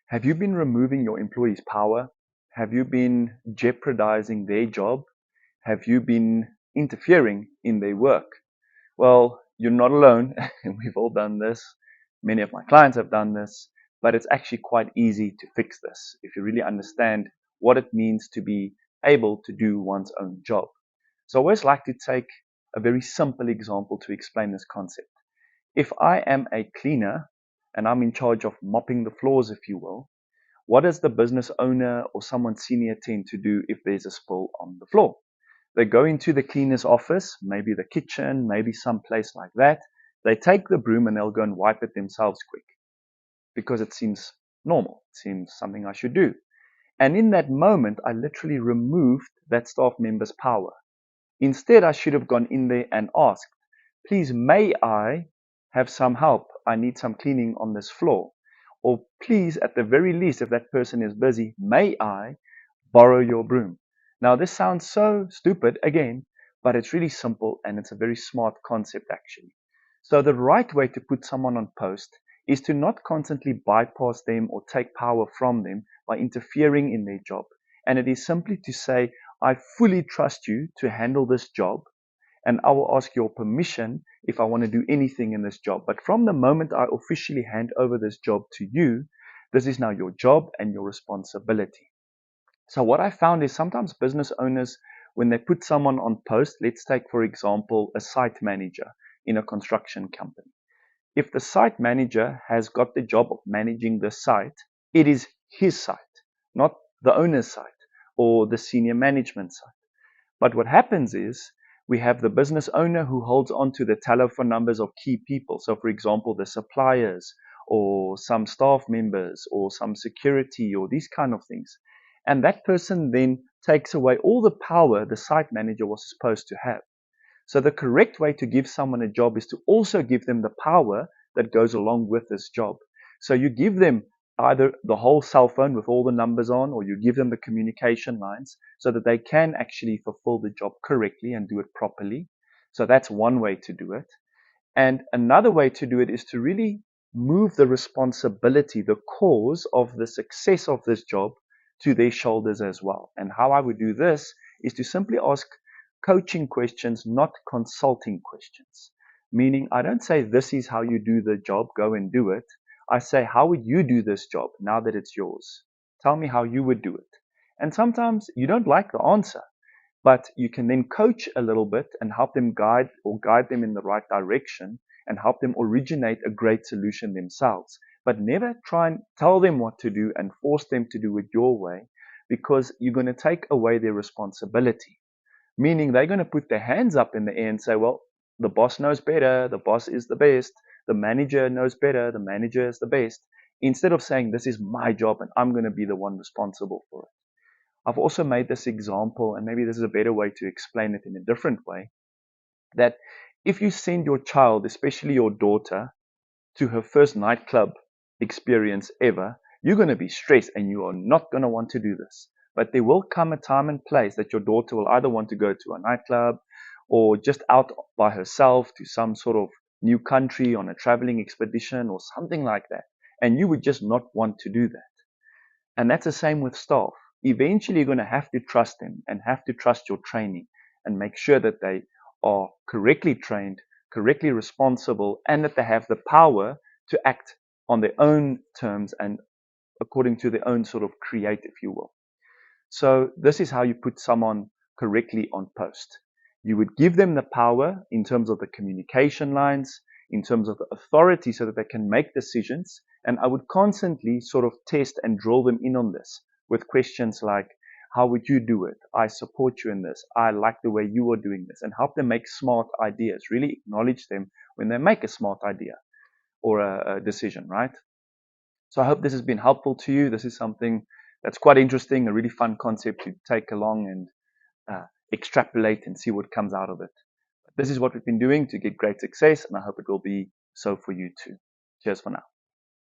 Have you been removing your employees' power? Have you been jeopardizing their job? Have you been interfering in their work? Well, you're not alone. We've all done this. Many of my clients have done this, but it's actually quite easy to fix this if you really understand what it means to be able to do one's own job. So I always like to take a very simple example to explain this concept. If I am a cleaner and I'm in charge of mopping the floors, if you will, what does the business owner or someone senior tend to do if there's a spill on the floor? They go into the cleaner's office, maybe the kitchen, maybe some place like that. They take the broom and they'll go and wipe it themselves quick because it seems normal. It seems something I should do. And in that moment, I literally removed that staff member's power. Instead, I should have gone in there and asked, please, may I have some help? I need some cleaning on this floor. Or please, at the very least, if that person is busy, may I borrow your broom? Now, this sounds so stupid again, but it's really simple and it's a very smart concept actually. So the right way to put someone on post is to not constantly bypass them or take power from them by interfering in their job. And it is simply to say, I fully trust you to handle this job, and I will ask your permission if I want to do anything in this job. But from the moment I officially hand over this job to you, this is now your job and your responsibility. So what I found is sometimes business owners, when they put someone on post, let's take, for example, a site manager in a construction company. If the site manager has got the job of managing the site, it is his site, not the owner's site or the senior management site. But what happens is we have the business owner who holds on to the telephone numbers of key people. So, for example, the suppliers or some staff members or some security or these kind of things. And that person then takes away all the power the site manager was supposed to have. So the correct way to give someone a job is to also give them the power that goes along with this job. So you give them either the whole cell phone with all the numbers on, or you give them the communication lines so that they can actually fulfill the job correctly and do it properly. So that's one way to do it. And another way to do it is to really move the responsibility, the cause of the success of this job to their shoulders as well. And how I would do this is to simply ask coaching questions, not consulting questions. Meaning, I don't say, this is how you do the job, go and do it. I say, how would you do this job now that it's yours? Tell me how you would do it. And sometimes you don't like the answer, but you can then coach a little bit and help them guide them in the right direction and help them originate a great solution themselves. But never try and tell them what to do and force them to do it your way, because you're going to take away their responsibility. Meaning they're going to put their hands up in the air and say, well, the boss knows better, the boss is the best, the manager knows better, the manager is the best, instead of saying, this is my job and I'm going to be the one responsible for it. I've also made this example, and maybe this is a better way to explain it in a different way, that if you send your child, especially your daughter, to her first nightclub experience ever, you're going to be stressed and you are not going to want to do this. But there will come a time and place that your daughter will either want to go to a nightclub or just out by herself to some sort of new country on a traveling expedition or something like that. And you would just not want to do that. And that's the same with staff. Eventually, you're going to have to trust them and have to trust your training and make sure that they are correctly trained, correctly responsible, and that they have the power to act on their own terms and according to their own sort of create, if you will. So this is how you put someone correctly on post. You would give them the power in terms of the communication lines, in terms of the authority so that they can make decisions. And I would constantly sort of test and drill them in on this with questions like, how would you do it? I support you in this. I like the way you are doing this, and help them make smart ideas. Really acknowledge them when they make a smart idea or a decision, right? So I hope this has been helpful to you. This is something that's quite interesting, a really fun concept to take along and extrapolate and see what comes out of it. This is what we've been doing to get great success, and I hope it will be so for you too. Cheers for now.